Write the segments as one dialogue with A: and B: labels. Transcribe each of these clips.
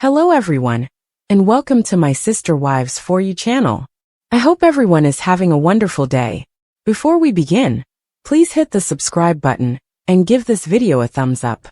A: Hello everyone, and welcome to my Sister Wives For You channel. I hope everyone is having a wonderful day. Before we begin, please hit the subscribe button and give this video a thumbs up.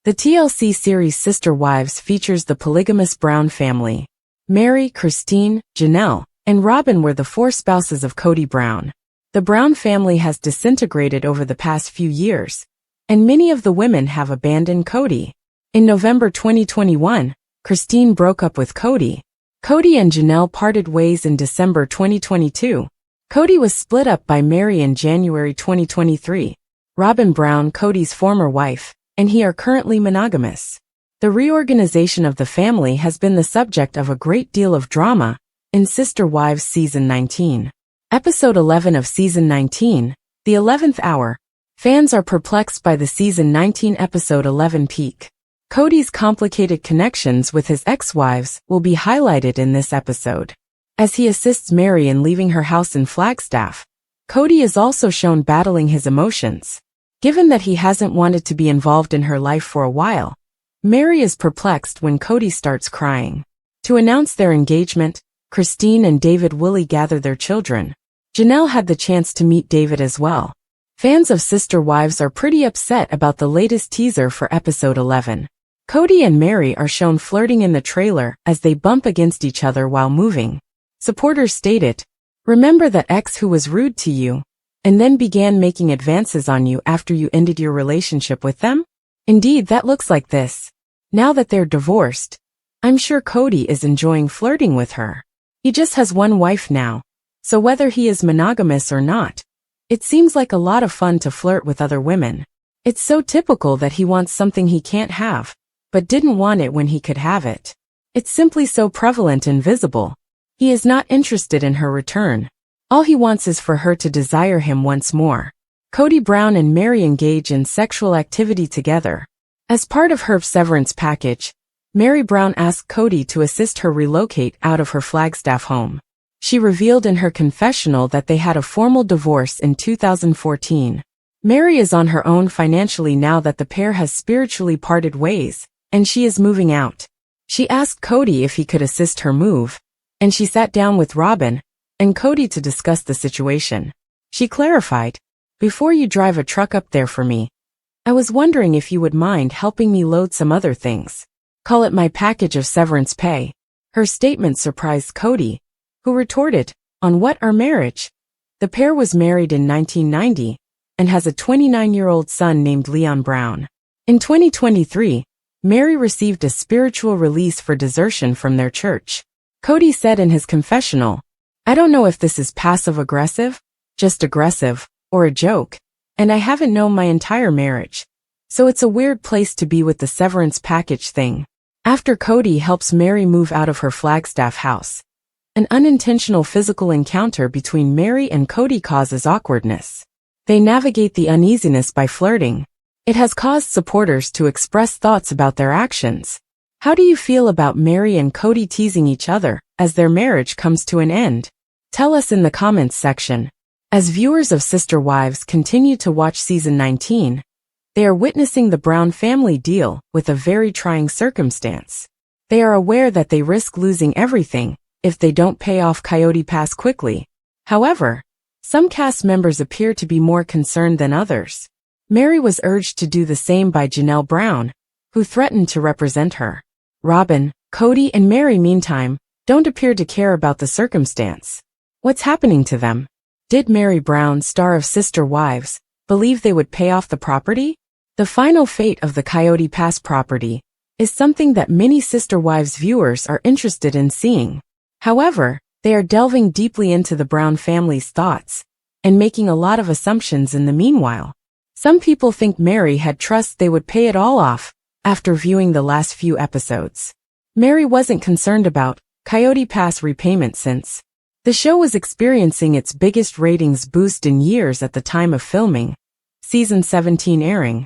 A: The TLC series Sister Wives features the polygamous Brown family. Mary, Christine, Janelle, and Robyn were the four spouses of Kody Brown. The Brown family has disintegrated over the past few years, and many of the women have abandoned Kody. In November 2021, Christine broke up with Kody. Kody and Janelle parted ways in December 2022. Kody was split up by Mary in January 2023. Robyn Brown, Kody's former wife, and he are currently monogamous. The reorganization of the family has been the subject of a great deal of drama in Sister Wives Season 19. Episode 11 of Season 19, The 11th Hour. Fans are perplexed by the Season 19 Episode 11 peak. Kody's complicated connections with his ex-wives will be highlighted in this episode. As he assists Mary in leaving her house in Flagstaff, Kody is also shown battling his emotions. Given that he hasn't wanted to be involved in her life for a while, Mary is perplexed when Kody starts crying. To announce their engagement, Christine and David Willie gather their children. Janelle had the chance to meet David as well. Fans of Sister Wives are pretty upset about the latest teaser for episode 11. Kody and Mary are shown flirting in the trailer as they bump against each other while moving. Supporters stated, "Remember that ex who was rude to you, and then began making advances on you after you ended your relationship with them? Indeed, that looks like this. Now that they're divorced, I'm sure Kody is enjoying flirting with her. He just has one wife now, so whether he is monogamous or not, it seems like a lot of fun to flirt with other women. It's so typical that he wants something he can't have, but didn't want it when he could have it. It's simply so prevalent and visible. He is not interested in her return. All he wants is for her to desire him once more." Kody Brown and Mary engage in sexual activity together. As part of her severance package, Mary Brown asked Kody to assist her relocate out of her Flagstaff home. She revealed in her confessional that they had a formal divorce in 2014. Mary is on her own financially now that the pair has spiritually parted ways, and she is moving out. She asked Kody if he could assist her move, and she sat down with Robyn and Kody to discuss the situation. She clarified, "Before you drive a truck up there for me, I was wondering if you would mind helping me load some other things. Call it my package of severance pay." Her statement surprised Kody, who retorted, "On what, our marriage?" The pair was married in 1990 and has a 29-year-old son named Leon Brown. In 2023, Mary received a spiritual release for desertion from their church. Kody said in his confessional, "I don't know if this is passive-aggressive, just aggressive, or a joke, and I haven't known my entire marriage. So it's a weird place to be with the severance package thing." After Kody helps Mary move out of her Flagstaff house, an unintentional physical encounter between Mary and Kody causes awkwardness. They navigate the uneasiness by flirting. It has caused supporters to express thoughts about their actions. How do you feel about Mary and Kody teasing each other as their marriage comes to an end? Tell us in the comments section. As viewers of Sister Wives continue to watch Season 19, they are witnessing the Brown family deal with a very trying circumstance. They are aware that they risk losing everything if they don't pay off Coyote Pass quickly. However, some cast members appear to be more concerned than others. Mary was urged to do the same by Janelle Brown, who threatened to represent her. Robyn, Kody, and Mary, meantime, don't appear to care about the circumstance. What's happening to them? Did Mary Brown, star of Sister Wives, believe they would pay off the property? The final fate of the Coyote Pass property is something that many Sister Wives viewers are interested in seeing. However, they are delving deeply into the Brown family's thoughts and making a lot of assumptions in the meanwhile. Some people think Mary had trust they would pay it all off after viewing the last few episodes. Mary wasn't concerned about Coyote Pass repayment since the show was experiencing its biggest ratings boost in years at the time of filming, Season 17 airing.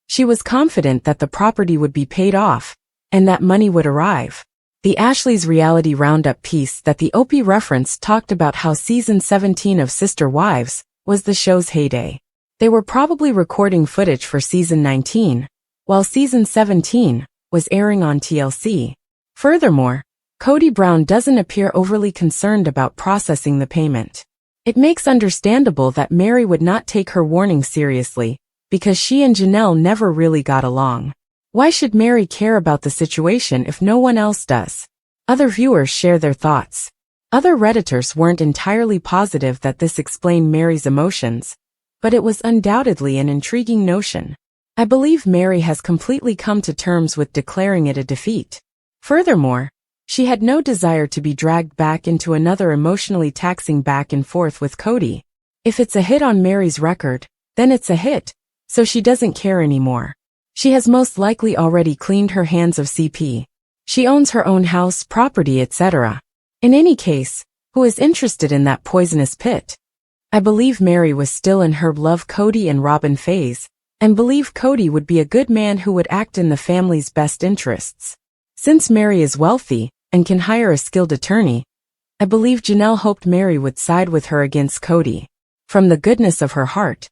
A: She was confident that the property would be paid off and that money would arrive. The Ashley's Reality Roundup piece that the OP referenced talked about how Season 17 of Sister Wives was the show's heyday. They were probably recording footage for Season 19, while Season 17 was airing on TLC. Furthermore, Kody Brown doesn't appear overly concerned about processing the payment. It makes understandable that Meri would not take her warning seriously, because she and Janelle never really got along. Why should Meri care about the situation if no one else does? Other viewers share their thoughts. Other Redditors weren't entirely positive that this explained Meri's emotions, but it was undoubtedly an intriguing notion. I believe Meri has completely come to terms with declaring it a defeat. Furthermore, she had no desire to be dragged back into another emotionally taxing back and forth with Kody. If it's a hit on Meri's record, then it's a hit, so she doesn't care anymore. She has most likely already cleaned her hands of CP. She owns her own house, property, etc. In any case, who is interested in that poisonous pit? I believe Meri was still in her love Kody and Robyn phase, and believe Kody would be a good man who would act in the family's best interests. Since Meri is wealthy and can hire a skilled attorney, I believe Janelle hoped Meri would side with her against Kody. From the goodness of her heart,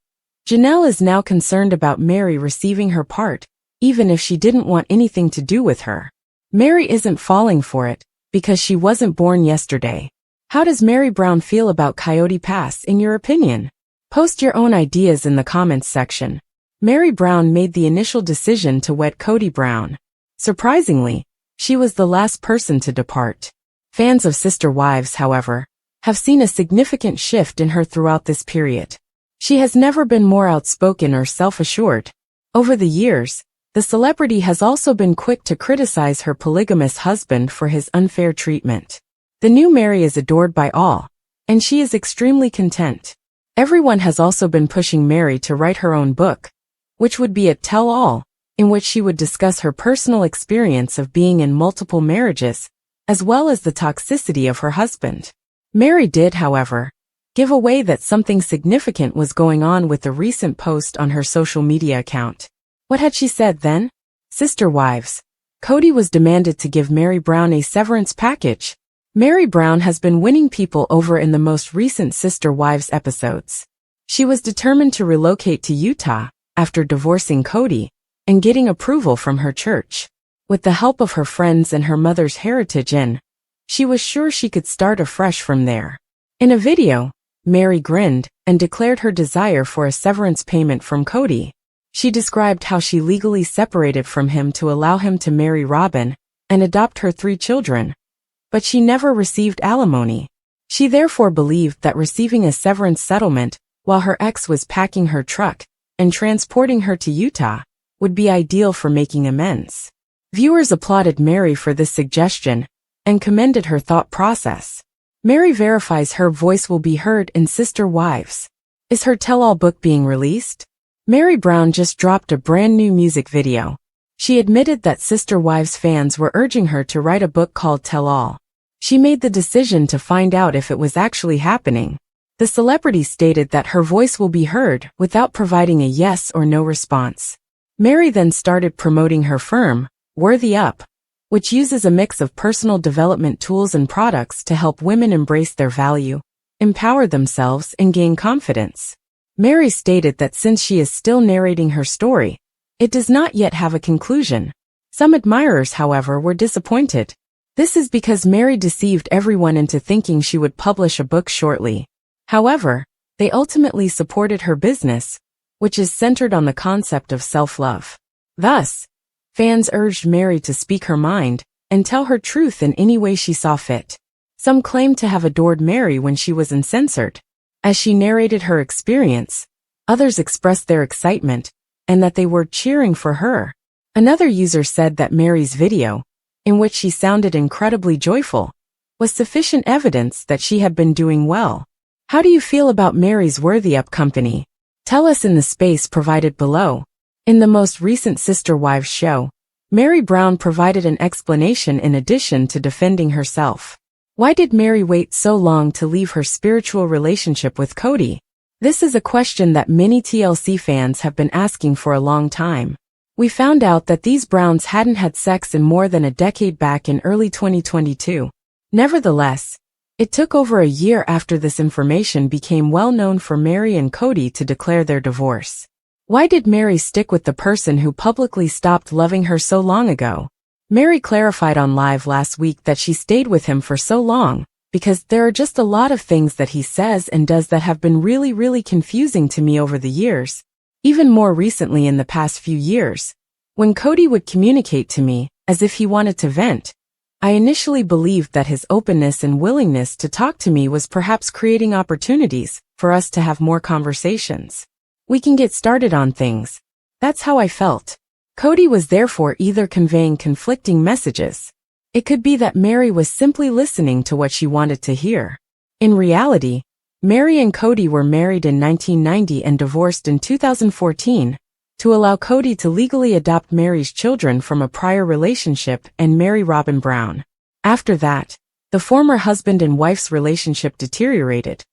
A: Janelle is now concerned about Meri receiving her part, even if she didn't want anything to do with her. Meri isn't falling for it, because she wasn't born yesterday. How does Meri Brown feel about Coyote Pass in your opinion? Post your own ideas in the comments section. Meri Brown made the initial decision to wed Kody Brown. Surprisingly, she was the last person to depart. Fans of Sister Wives, however, have seen a significant shift in her throughout this period. She has never been more outspoken or self-assured. Over the years, the celebrity has also been quick to criticize her polygamous husband for his unfair treatment. The new Meri is adored by all, and she is extremely content. Everyone has also been pushing Meri to write her own book, which would be a tell-all, in which she would discuss her personal experience of being in multiple marriages, as well as the toxicity of her husband. Meri did, however, give away that something significant was going on with the recent post on her social media account. What had she said then? Sister Wives. Kody was demanded to give Meri Brown a severance package. Meri Brown has been winning people over in the most recent Sister Wives episodes. She was determined to relocate to Utah after divorcing Kody and getting approval from her church. With the help of her friends and her mother's heritage she was sure she could start afresh from there. In a video, Meri grinned and declared her desire for a severance payment from Kody. She described how she legally separated from him to allow him to marry Robyn and adopt her 3 children, but she never received alimony. She therefore believed that receiving a severance settlement while her ex was packing her truck and transporting her to Utah would be ideal for making amends. Viewers applauded Meri for this suggestion and commended her thought process. Meri verifies her voice will be heard in Sister Wives. Is her tell-all book being released? Meri Brown just dropped a brand new music video. She admitted that Sister Wives fans were urging her to write a book called Tell All. She made the decision to find out if it was actually happening. The celebrity stated that her voice will be heard without providing a yes or no response. Meri then started promoting her firm, Worthy Up, which uses a mix of personal development tools and products to help women embrace their value, empower themselves, and gain confidence. Meri stated that since she is still narrating her story, it does not yet have a conclusion. Some admirers, however, were disappointed. This is because Meri deceived everyone into thinking she would publish a book shortly. However, they ultimately supported her business, which is centered on the concept of self-love. Thus, fans urged Meri to speak her mind and tell her truth in any way she saw fit. Some claimed to have adored Meri when she was uncensored, as she narrated her experience. Others expressed their excitement and that they were cheering for her. Another user said that Meri's video, in which she sounded incredibly joyful, was sufficient evidence that she had been doing well. How do you feel about Meri's Worthy Up company? Tell us in the space provided below. In the most recent Sister Wives show, Meri Brown provided an explanation in addition to defending herself. Why did Meri wait so long to leave her spiritual relationship with Kody? This is a question that many TLC fans have been asking for a long time. We found out that these Browns hadn't had sex in more than a decade back in early 2022. Nevertheless, it took over a year after this information became well known for Meri and Kody to declare their divorce. Why did Meri stick with the person who publicly stopped loving her so long ago? Mary clarified on live last week that she stayed with him for so long because there are just a lot of things that he says and does that have been really confusing to me over the years. Even more recently in the past few years, when Kody would communicate to me as if he wanted to vent, I initially believed that his openness and willingness to talk to me was perhaps creating opportunities for us to have more conversations. We can get started on things. That's how I felt. Kody was therefore either conveying conflicting messages. It could be that Mary was simply listening to what she wanted to hear. In reality, Mary and Kody were married in 1990 and divorced in 2014 to allow Kody to legally adopt Mary's children from a prior relationship and marry Robyn Brown. After that, the former husband and wife's relationship deteriorated,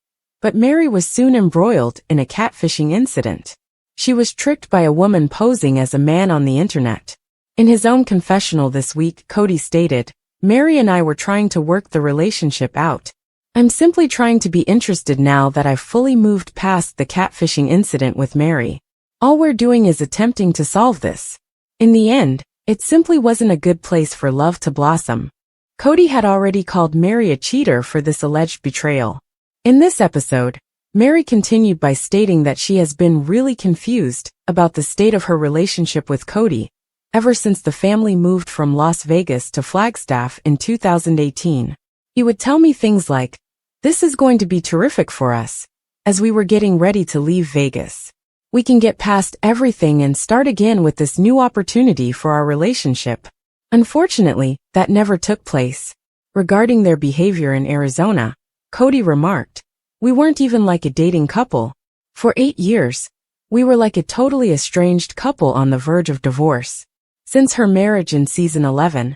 A: but Mary was soon embroiled in a catfishing incident. She was tricked by a woman posing as a man on the internet. In his own confessional this week, Kody stated, "Mary and I were trying to work the relationship out. I'm simply trying to be interested now that I've fully moved past the catfishing incident with Mary. All we're doing is attempting to solve this." In the end, it simply wasn't a good place for love to blossom. Kody had already called Mary a cheater for this alleged betrayal. In this episode, Mary continued by stating that she has been really confused about the state of her relationship with Kody ever since the family moved from Las Vegas to Flagstaff in 2018. He would tell me things like, "This is going to be terrific for us," as we were getting ready to leave Vegas. "We can get past everything and start again with this new opportunity for our relationship." Unfortunately, that never took place. Regarding their behavior in Arizona, Kody remarked, "We weren't even like a dating couple. For 8 years, we were like a totally estranged couple on the verge of divorce." Since her marriage in season 11,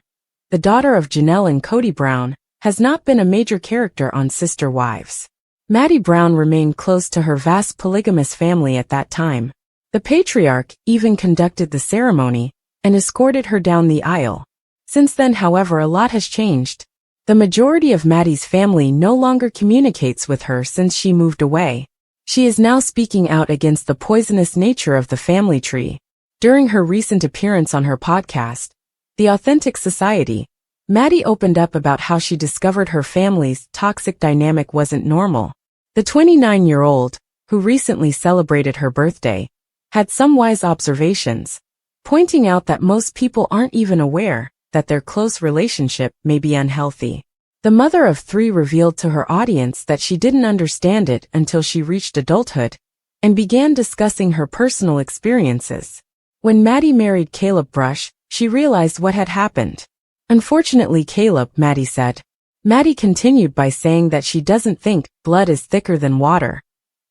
A: the daughter of Janelle and Kody Brown has not been a major character on Sister Wives. Maddie Brown remained close to her vast polygamous family at that time. The patriarch even conducted the ceremony and escorted her down the aisle. Since then, however, a lot has changed. The majority of Maddie's family no longer communicates with her since she moved away. She is now speaking out against the poisonous nature of the family tree. During her recent appearance on her podcast, The Authentic Society, Maddie opened up about how she discovered her family's toxic dynamic wasn't normal. The 29-year-old, who recently celebrated her birthday, had some wise observations, pointing out that most people aren't even aware that their close relationship may be unhealthy. The mother of 3 revealed to her audience that she didn't understand it until she reached adulthood and began discussing her personal experiences. When Maddie married Caleb Brush, she realized what had happened. "Unfortunately, Caleb," Maddie said. Maddie continued by saying that she doesn't think blood is thicker than water,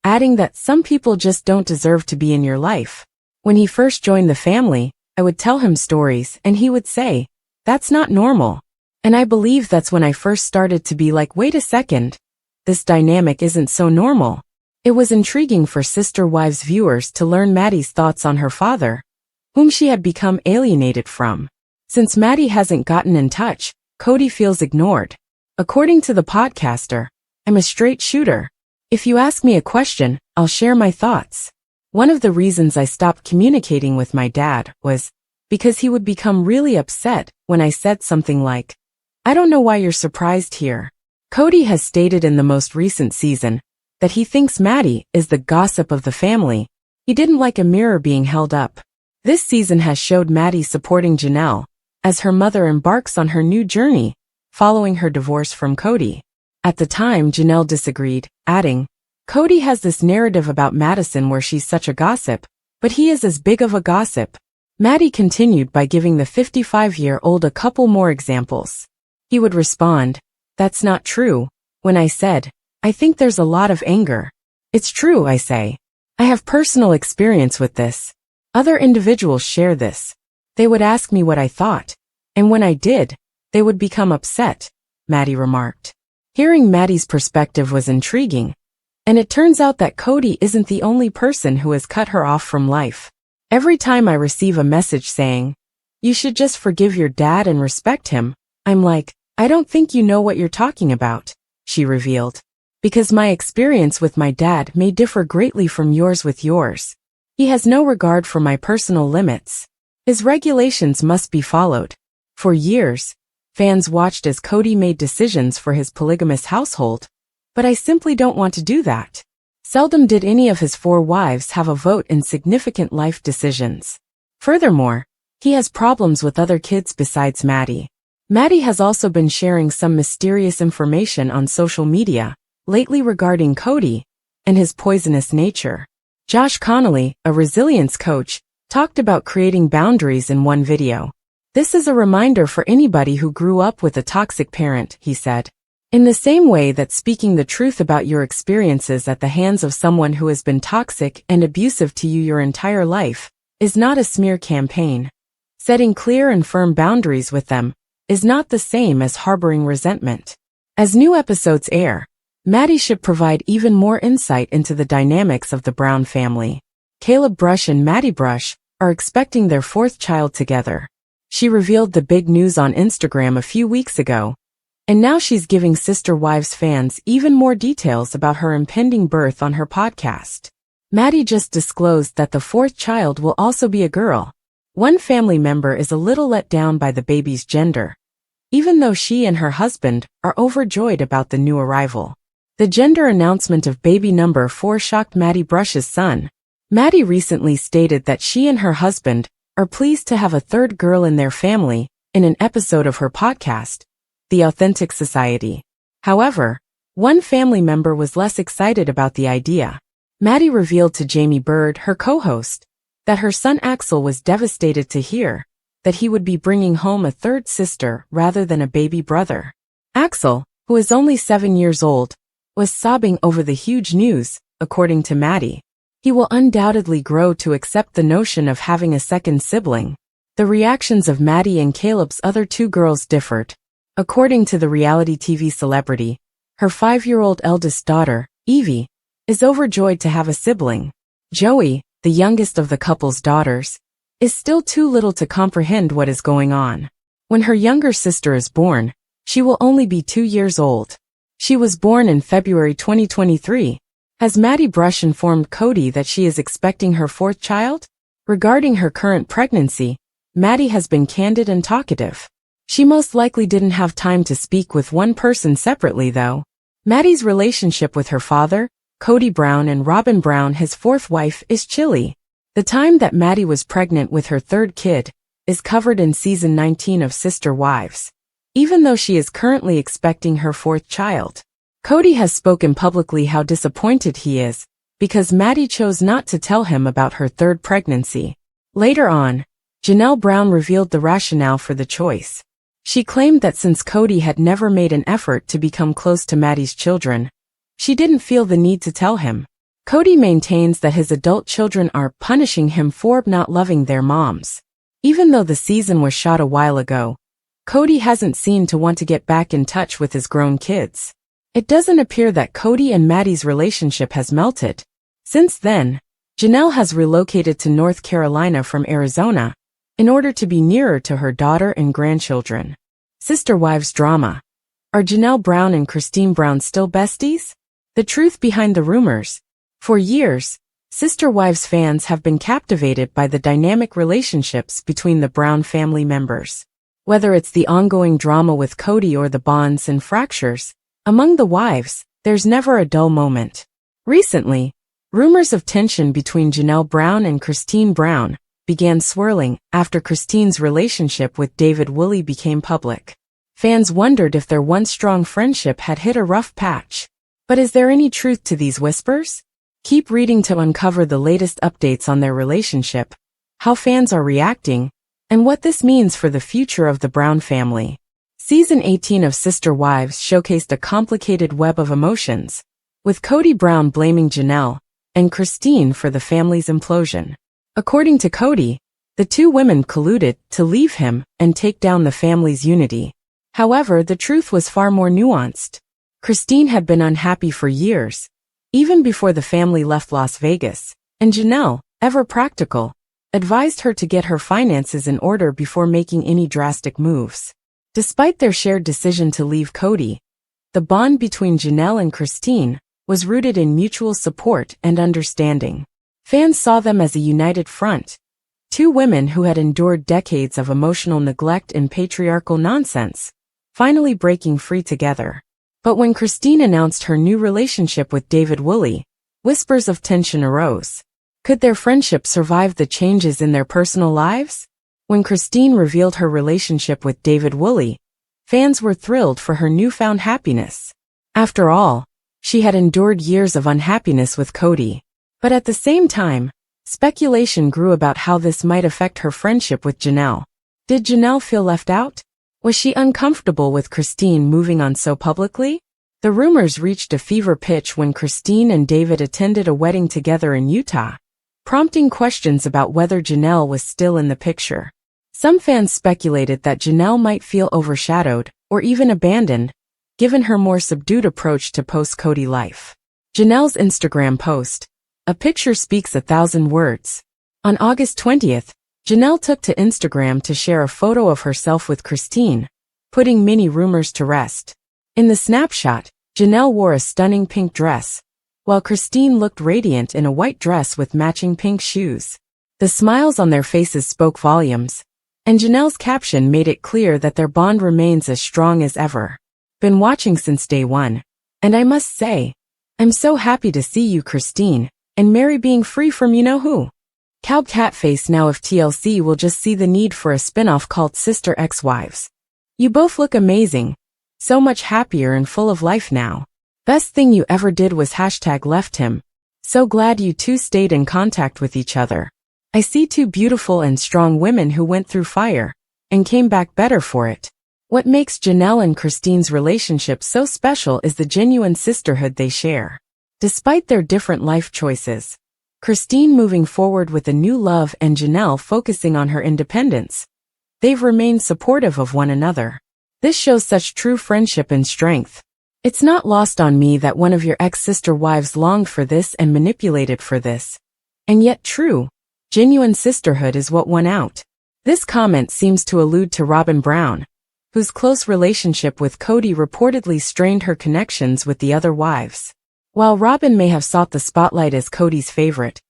A: adding that some people just don't deserve to be in your life. "When he first joined the family, I would tell him stories and he would say, 'That's not normal.' And I believe that's when I first started to be like, wait a second, this dynamic isn't so normal." It was intriguing for Sister Wives viewers to learn Maddie's thoughts on her father, whom she had become alienated from. Since Maddie hasn't gotten in touch, Kody feels ignored. According to the podcaster, "I'm a straight shooter. If you ask me a question, I'll share my thoughts. One of the reasons I stopped communicating with my dad was because he would become really upset when I said something like, 'I don't know why you're surprised here.'" Kody has stated in the most recent season that he thinks Maddie is the gossip of the family. He didn't like a mirror being held up. This season has showed Maddie supporting Janelle as her mother embarks on her new journey following her divorce from Kody. At the time, Janelle disagreed, adding, "Kody has this narrative about Madison where she's such a gossip, but he is as big of a gossip." Maddie continued by giving the 55-year-old a couple more examples. He would respond, "That's not true," when I said, "I think there's a lot of anger." "It's true," I say. "I have personal experience with this. Other individuals share this." They would ask me what I thought, and when I did, they would become upset, Maddie remarked. Hearing Maddie's perspective was intriguing, and it turns out that Kody isn't the only person who has cut her off from life. Every time I receive a message saying, "You should just forgive your dad and respect him," I'm like, "I don't think you know what you're talking about," she revealed. "Because my experience with my dad may differ greatly from yours with yours. He has no regard for my personal limits. His regulations must be followed." For years, fans watched as Kody made decisions for his polygamous household, but I simply don't want to do that. Seldom did any of his 4 wives have a vote in significant life decisions. Furthermore, he has problems with other kids besides Maddie. Maddie has also been sharing some mysterious information on social media lately regarding Kody and his poisonous nature. Josh Connolly, a resilience coach, talked about creating boundaries in one video. "This is a reminder for anybody who grew up with a toxic parent," he said. "In the same way that speaking the truth about your experiences at the hands of someone who has been toxic and abusive to you your entire life is not a smear campaign, setting clear and firm boundaries with them is not the same as harboring resentment." As new episodes air, Maddie should provide even more insight into the dynamics of the Brown family. Caleb Brush and Maddie Brush are expecting their 4th child together. She revealed the big news on Instagram a few weeks ago, and now she's giving Sister Wives fans even more details about her impending birth on her podcast. Maddie just disclosed that the 4th child will also be a girl. One family member is a little let down by the baby's gender, even though she and her husband are overjoyed about the new arrival. The gender announcement of baby number 4 shocked Maddie Brush's son. Maddie recently stated that she and her husband are pleased to have a 3rd girl in their family in an episode of her podcast, The Authentic Society. However, one family member was less excited about the idea. Maddie revealed to Jamie Bird, her co-host, that her son Axel was devastated to hear that he would be bringing home a 3rd sister rather than a baby brother. Axel, who is only 7 years old, was sobbing over the huge news, according to Maddie. He will undoubtedly grow to accept the notion of having a 2nd sibling. The reactions of Maddie and Caleb's other 2 girls differed. According to the reality TV celebrity, her 5-year-old eldest daughter, Evie, is overjoyed to have a sibling. Joey, the youngest of the couple's daughters, is still too little to comprehend what is going on. When her younger sister is born, she will only be 2 years old. She was born in February 2023. Has Maddie Brush informed Kody that she is expecting her 4th child? Regarding her current pregnancy, Maddie has been candid and talkative. She most likely didn't have time to speak with one person separately though. Maddie's relationship with her father, Kody Brown, and Robyn Brown, his 4th wife, is chilly. The time that Maddie was pregnant with her 3rd kid is covered in season 19 of Sister Wives, even though she is currently expecting her 4th child. Kody has spoken publicly how disappointed he is because Maddie chose not to tell him about her 3rd pregnancy. Later on, Janelle Brown revealed the rationale for the choice. She claimed that since Kody had never made an effort to become close to Maddie's children, she didn't feel the need to tell him. Kody maintains that his adult children are punishing him for not loving their moms. Even though the season was shot a while ago, Kody hasn't seemed to want to get back in touch with his grown kids. It doesn't appear that Kody and Maddie's relationship has melted. Since then, Janelle has relocated to North Carolina from Arizona in order to be nearer to her daughter and grandchildren. Sister Wives drama. Are Janelle Brown and Christine Brown still besties? The truth behind the rumors. For years, Sister Wives fans have been captivated by the dynamic relationships between the Brown family members. Whether it's the ongoing drama with Kody or the bonds and fractures among the wives, there's never a dull moment. Recently, rumors of tension between Janelle Brown and Christine Brown began swirling after Christine's relationship with David Woolley became public. Fans wondered if their once strong friendship had hit a rough patch. But is there any truth to these whispers? Keep reading to uncover the latest updates on their relationship, how fans are reacting, and what this means for the future of the Brown family. Season 18 of Sister Wives showcased a complicated web of emotions, with Kody Brown blaming Janelle and Christine for the family's implosion. According to Kody, the 2 women colluded to leave him and take down the family's unity. However, the truth was far more nuanced. Christine had been unhappy for years, even before the family left Las Vegas, and Janelle, ever practical, advised her to get her finances in order before making any drastic moves. Despite their shared decision to leave Kody, the bond between Janelle and Christine was rooted in mutual support and understanding. Fans saw them as a united front, Two women who had endured decades of emotional neglect and patriarchal nonsense, finally breaking free together. But when Christine announced her new relationship with David Woolley, whispers of tension arose. Could their friendship survive the changes in their personal lives? When Christine revealed her relationship with David Woolley, fans were thrilled for her newfound happiness. After all, she had endured years of unhappiness with Kody. But at the same time, speculation grew about how this might affect her friendship with Janelle. Did Janelle feel left out? Was she uncomfortable with Christine moving on so publicly? The rumors reached a fever pitch when Christine and David attended a wedding together in Utah, prompting questions about whether Janelle was still in the picture. Some fans speculated that Janelle might feel overshadowed or even abandoned, given her more subdued approach to post-Kody life. Janelle's Instagram post, "A picture speaks 1,000 words." On August 20th, Janelle took to Instagram to share a photo of herself with Christine, putting many rumors to rest. In the snapshot, Janelle wore a stunning pink dress, while Christine looked radiant in a white dress with matching pink shoes. The smiles on their faces spoke volumes, and Janelle's caption made it clear that their bond remains as strong as ever. "Been watching since day one, and I must say, I'm so happy to see you, Christine, and Mary being free from you-know-who." Calb Catface now of TLC will just see the need for a spin-off called Sister Ex-Wives. "You both look amazing. So much happier and full of life now. Best thing you ever did was #left him. So glad you two stayed in contact with each other. I see two beautiful and strong women who went through fire and came back better for it." What makes Janelle and Christine's relationship so special is the genuine sisterhood they share. Despite their different life choices, Christine moving forward with a new love and Janelle focusing on her independence, they've remained supportive of one another. This shows such true friendship and strength. It's not lost on me that one of your ex-sister wives longed for this and manipulated for this. And yet true, genuine sisterhood is what won out. This comment seems to allude to Robyn Brown, whose close relationship with Kody reportedly strained her connections with the other wives. While Robyn may have sought the spotlight as Kody's favorite,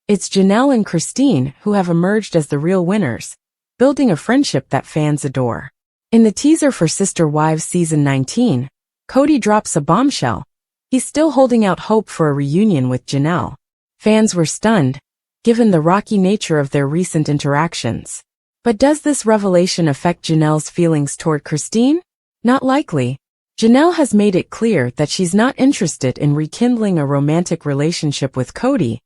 A: it's Janelle and Christine who have emerged as the real winners, building a friendship that fans adore. In the teaser for Sister Wives Season 19, Kody drops a bombshell. He's still holding out hope for a reunion with Janelle. Fans were stunned, given the rocky nature of their recent interactions. But does this revelation affect Janelle's feelings toward Christine? Not likely. Janelle has made it clear that she's not interested in rekindling a romantic relationship with Kody,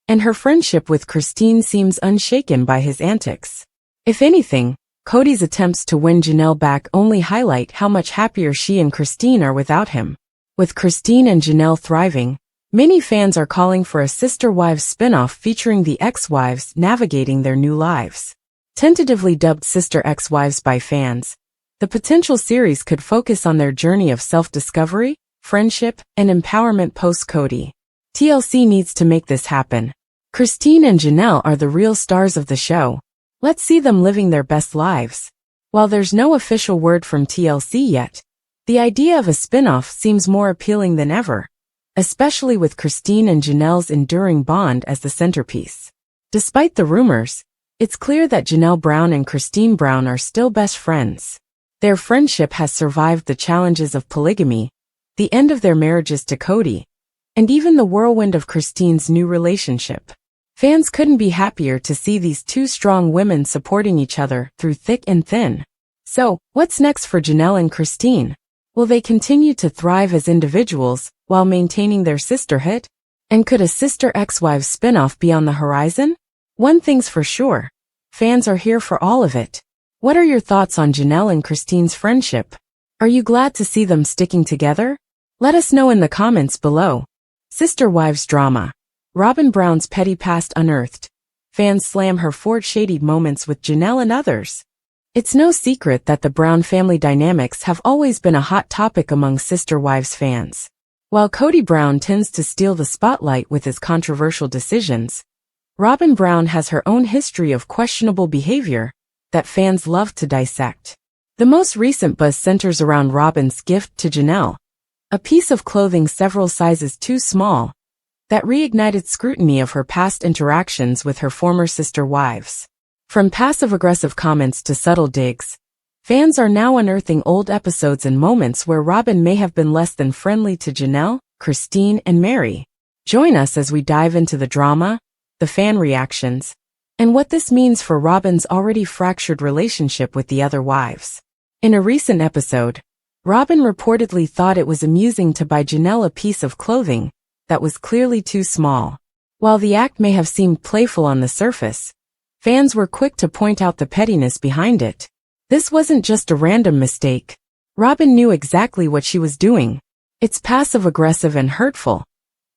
A: and her friendship with Christine seems unshaken by his antics. If anything, Kody's attempts to win Janelle back only highlight how much happier she and Christine are without him. With Christine and Janelle thriving, many fans are calling for a Sister Wives spin-off featuring the ex-wives navigating their new lives. Tentatively dubbed Sister Ex-Wives by fans, the potential series could focus on their journey of self-discovery, friendship, and empowerment post-Kody. TLC needs to make this happen. Christine and Janelle are the real stars of the show. Let's see them living their best lives. While there's no official word from TLC yet, the idea of a spin-off seems more appealing than ever, especially with Christine and Janelle's enduring bond as the centerpiece. Despite the rumors, it's clear that Janelle Brown and Christine Brown are still best friends. Their friendship has survived the challenges of polygamy, the end of their marriages to Kody, and even the whirlwind of Christine's new relationship. Fans couldn't be happier to see these two strong women supporting each other through thick and thin. So, what's next for Janelle and Christine? Will they continue to thrive as individuals while maintaining their sisterhood? And could a Sister Ex-Wives spin-off be on the horizon? One thing's for sure, fans are here for all of it. What are your thoughts on Janelle and Christine's friendship? Are you glad to see them sticking together? Let us know in the comments below. Sister Wives drama. Robyn Brown's petty past unearthed. Fans slam her for shady moments with Janelle and others. It's no secret that the Brown family dynamics have always been a hot topic among Sister Wives fans. While Kody Brown tends to steal the spotlight with his controversial decisions, Robyn Brown has her own history of questionable behavior that fans love to dissect. The most recent buzz centers around Robyn's gift to Janelle, a piece of clothing several sizes too small, that reignited scrutiny of her past interactions with her former sister wives. From passive-aggressive comments to subtle digs, fans are now unearthing old episodes and moments where Robyn may have been less than friendly to Janelle, Christine, and Mary. Join us as we dive into the drama, the fan reactions, and what this means for Robyn's already fractured relationship with the other wives. In a recent episode, Robyn reportedly thought it was amusing to buy Janelle a piece of clothing that was clearly too small. While the act may have seemed playful on the surface, fans were quick to point out the pettiness behind it. This wasn't just a random mistake. Robyn knew exactly what she was doing. It's passive-aggressive and hurtful,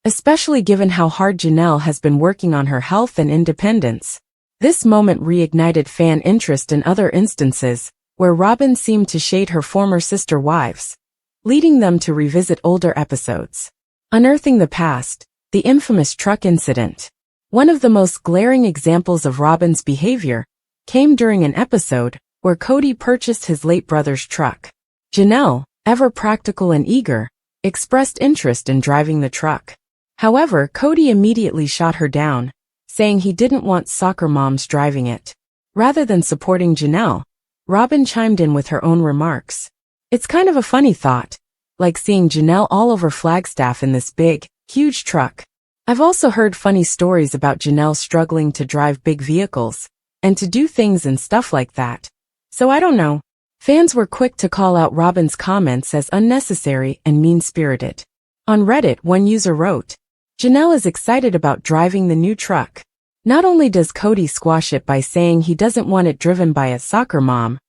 A: especially given how hard Janelle has been working on her health and independence. This moment reignited fan interest in other instances, where Robyn seemed to shade her former sister wives, leading them to revisit older episodes. Unearthing the past, the infamous truck incident. One of the most glaring examples of Robyn's behavior came during an episode where Kody purchased his late brother's truck. Janelle, ever practical and eager, expressed interest in driving the truck. However, Kody immediately shot her down, saying he didn't want soccer moms driving it. Rather than supporting Janelle, Robyn chimed in with her own remarks. It's kind of a funny thought, like seeing Janelle all over Flagstaff in this big, huge truck. I've also heard funny stories about Janelle struggling to drive big vehicles, and to do things and stuff like that. So I don't know. Fans were quick to call out Robyn's comments as unnecessary and mean-spirited. On Reddit, one user wrote, "Janelle is excited about driving the new truck. Not only does Kody squash it by saying he doesn't want it driven by a soccer mom,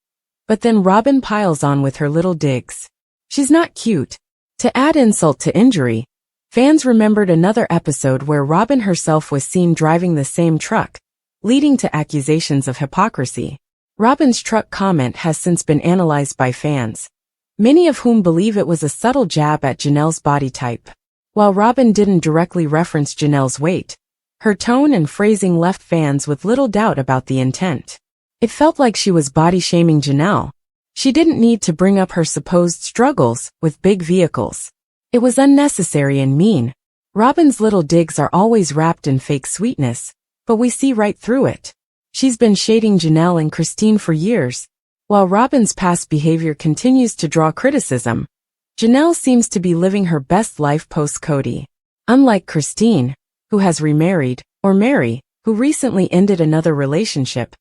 A: but then Robyn piles on with her little digs. She's not cute." To add insult to injury, fans remembered another episode where Robyn herself was seen driving the same truck, leading to accusations of hypocrisy. Robyn's truck comment has since been analyzed by fans, many of whom believe it was a subtle jab at Janelle's body type. While Robyn didn't directly reference Janelle's weight, her tone and phrasing left fans with little doubt about the intent. It felt like she was body-shaming Janelle. She didn't need to bring up her supposed struggles with big vehicles. It was unnecessary and mean. Robyn's little digs are always wrapped in fake sweetness, but we see right through it. She's been shading Janelle and Christine for years. While Robyn's past behavior continues to draw criticism, Janelle seems to be living her best life post-Kody. Unlike Christine, who has remarried, or Mary, who recently ended another relationship,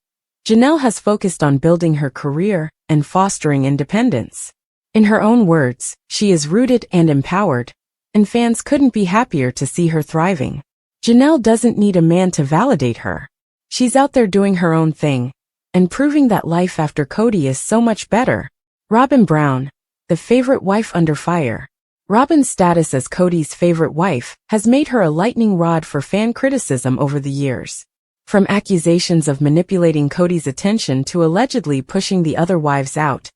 A: Janelle has focused on building her career and fostering independence. In her own words, she is rooted and empowered, and fans couldn't be happier to see her thriving. Janelle doesn't need a man to validate her. She's out there doing her own thing, and proving that life after Kody is so much better. Robyn Brown, the favorite wife under fire. Robyn's status as Kody's favorite wife has made her a lightning rod for fan criticism over the years. From accusations of manipulating Kody's attention to allegedly pushing the other wives out,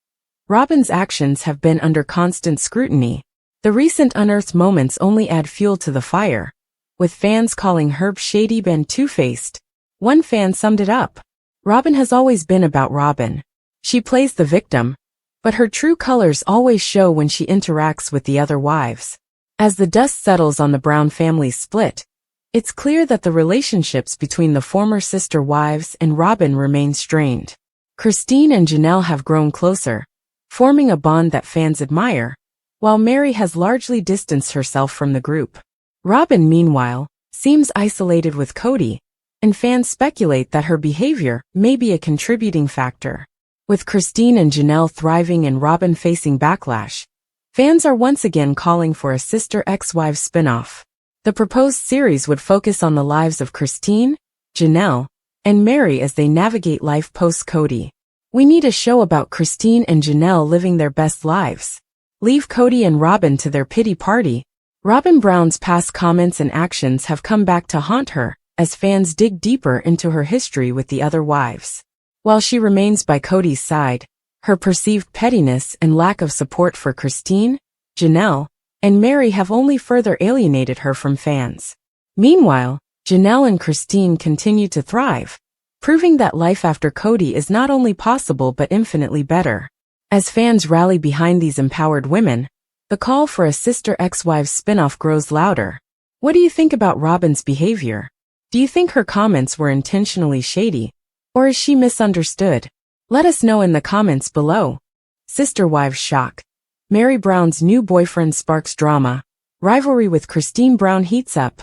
A: Robyn's actions have been under constant scrutiny. The recent unearthed moments only add fuel to the fire, with fans calling her shady and two-faced. One fan summed it up. Robyn has always been about Robyn. She plays the victim, but her true colors always show when she interacts with the other wives. As the dust settles on the Brown family's split, it's clear that the relationships between the former sister wives and Robyn remain strained. Christine and Janelle have grown closer, forming a bond that fans admire, while Mary has largely distanced herself from the group. Robyn, meanwhile, seems isolated with Kody, and fans speculate that her behavior may be a contributing factor. With Christine and Janelle thriving and Robyn facing backlash, fans are once again calling for a Sister Ex-Wives spin-off. The proposed series would focus on the lives of Christine, Janelle, and Mary as they navigate life post-Kody. We need a show about Christine and Janelle living their best lives. Leave Kody and Robyn to their pity party. Robyn Brown's past comments and actions have come back to haunt her as fans dig deeper into her history with the other wives. While she remains by Kody's side, her perceived pettiness and lack of support for Christine, Janelle, and Mary have only further alienated her from fans. Meanwhile, Janelle and Christine continue to thrive, proving that life after Kody is not only possible but infinitely better. As fans rally behind these empowered women, the call for a Sister Ex-Wives spin-off grows louder. What do you think about Robyn's behavior? Do you think her comments were intentionally shady, Or is she misunderstood? Let us know in the comments below. Sister wives shock. Meri Brown's new boyfriend sparks drama. Rivalry with Christine Brown heats up.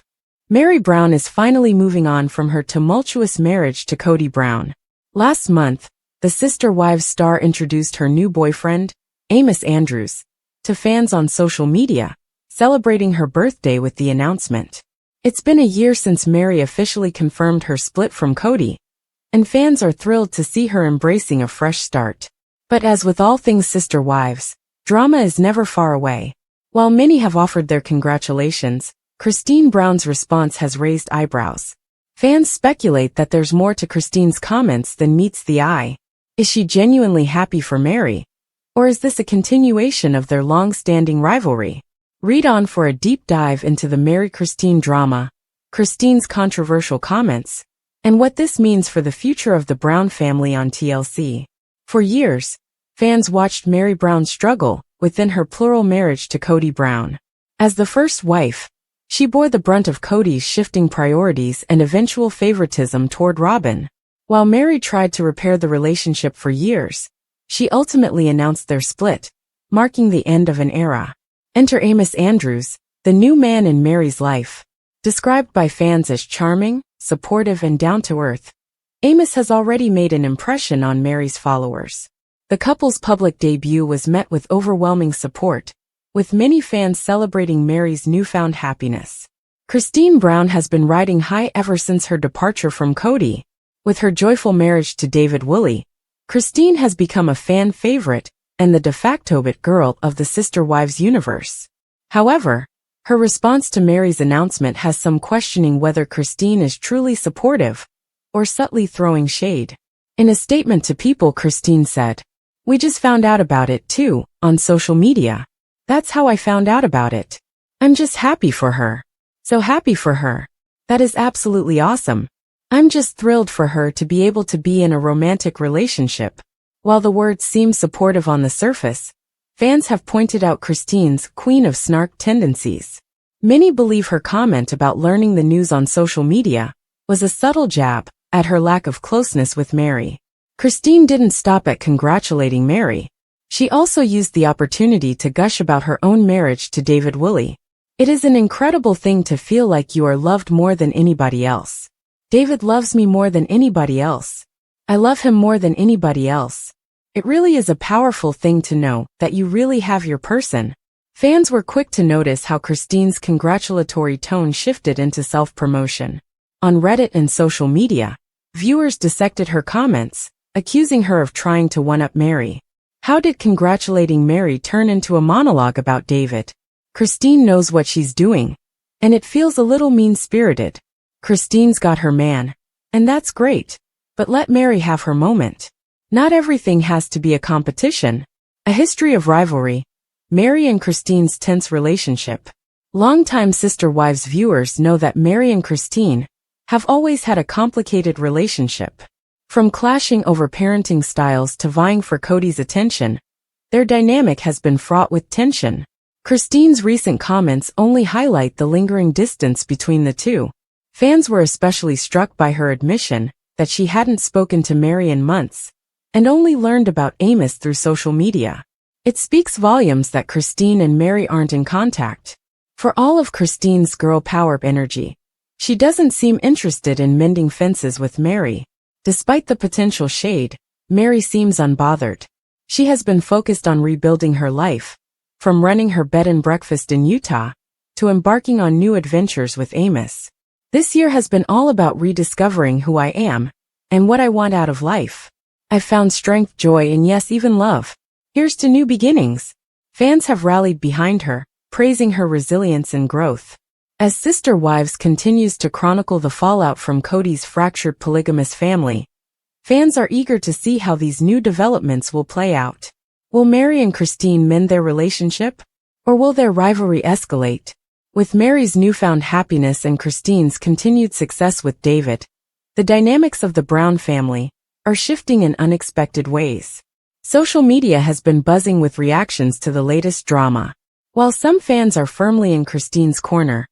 A: Meri Brown is finally moving on from her tumultuous marriage to Kody Brown. Last month, the Sister Wives star introduced her new boyfriend, Amos Andrews, to fans on social media, celebrating her birthday with the announcement. It's been a year since Meri officially confirmed her split from Kody, and fans are thrilled to see her embracing a fresh start. But as with all things Sister Wives, drama is never far away. While many have offered their congratulations, Christine Brown's response has raised eyebrows. Fans speculate that there's more to Christine's comments than meets the eye. Is she genuinely happy for Meri? Or is this a continuation of their long-standing rivalry? Read on for a deep dive into the Meri-Christine drama, Christine's controversial comments, and what this means for the future of the Brown family on TLC. For years, fans watched Meri Brown struggle within her plural marriage to Kody Brown. As the first wife, she bore the brunt of Kody's shifting priorities and eventual favoritism toward Robyn. While Meri tried to repair the relationship for years, she ultimately announced their split, marking the end of an era. Enter Amos Andrews, the new man in Meri's life. Described by fans as charming, supportive, and down-to-earth, Amos has already made an impression on Meri's followers. The couple's public debut was met with overwhelming support, with many fans celebrating Meri's newfound happiness. Christine Brown has been riding high ever since her departure from Kody. With her joyful marriage to David Woolley, Christine has become a fan favorite and the de facto it girl of the Sister Wives universe. However, her response to Meri's announcement has some questioning whether Christine is truly supportive or subtly throwing shade. In a statement to People, Christine said, "We just found out about it too, on social media. That's how I found out about it. I'm just happy for her. So happy for her. That is absolutely awesome. I'm just thrilled for her to be able to be in a romantic relationship." While the words seem supportive on the surface, fans have pointed out Christine's queen of snark tendencies. Many believe her comment about learning the news on social media was a subtle jab at her lack of closeness with Meri. Christine didn't stop at congratulating Meri. She also used the opportunity to gush about her own marriage to David Woolley. "It is an incredible thing to feel like you are loved more than anybody else. David loves me more than anybody else. I love him more than anybody else. It really is a powerful thing to know that you really have your person." Fans were quick to notice how Christine's congratulatory tone shifted into self-promotion. On Reddit and social media, viewers dissected her comments, accusing her of trying to one-up Meri. How did congratulating Meri turn into a monologue about David? Christine knows what she's doing, and it feels a little mean-spirited. Christine's got her man, and that's great, but let Meri have her moment. Not everything has to be a competition. A history of rivalry. Meri and Christine's tense relationship. Longtime Sister Wives viewers know that Meri and Christine have always had a complicated relationship. From clashing over parenting styles to vying for Kody's attention, their dynamic has been fraught with tension. Christine's recent comments only highlight the lingering distance between the two. Fans were especially struck by her admission that she hadn't spoken to Meri in months, and only learned about Amos through social media. It speaks volumes that Christine and Meri aren't in contact. For all of Christine's girl power energy, she doesn't seem interested in mending fences with Meri. Despite the potential shade, Meri seems unbothered. She has been focused on rebuilding her life, from running her bed and breakfast in Utah to embarking on new adventures with Amos. "This year has been all about rediscovering who I am and what I want out of life. I've found strength, joy, and yes, even love. Here's to new beginnings." Fans have rallied behind her, praising her resilience and growth. As Sister Wives continues to chronicle the fallout from Kody's fractured polygamous family, fans are eager to see how these new developments will play out. Will Meri and Christine mend their relationship? Or will their rivalry escalate? With Meri's newfound happiness and Christine's continued success with David, the dynamics of the Brown family are shifting in unexpected ways. Social media has been buzzing with reactions to the latest drama. While some fans are firmly in Christine's corner,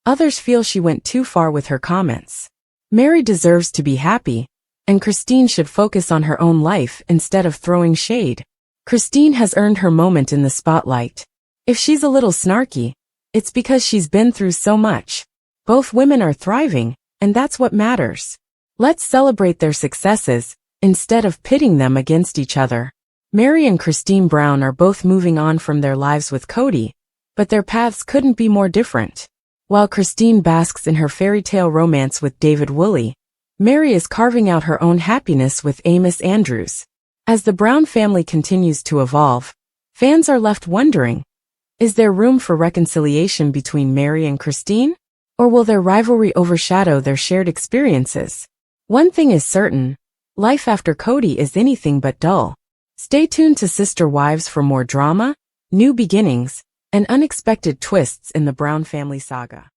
A: others feel she went too far with her comments. Meri deserves to be happy, and Christine should focus on her own life instead of throwing shade. Christine has earned her moment in the spotlight. If she's a little snarky, it's because she's been through so much. Both women are thriving, and that's what matters. Let's celebrate their successes, instead of pitting them against each other. Mary and Christine Brown are both moving on from their lives with Kody, but their paths couldn't be more different. While Christine basks in her fairy tale romance with David Woolley, Mary is carving out her own happiness with Amos Andrews. As the Brown family continues to evolve, fans are left wondering, is there room for reconciliation between Mary and Christine? Or will their rivalry overshadow their shared experiences? One thing is certain, life after Kody is anything but dull. Stay tuned to Sister Wives for more drama, new beginnings, and unexpected twists in the Brown family saga.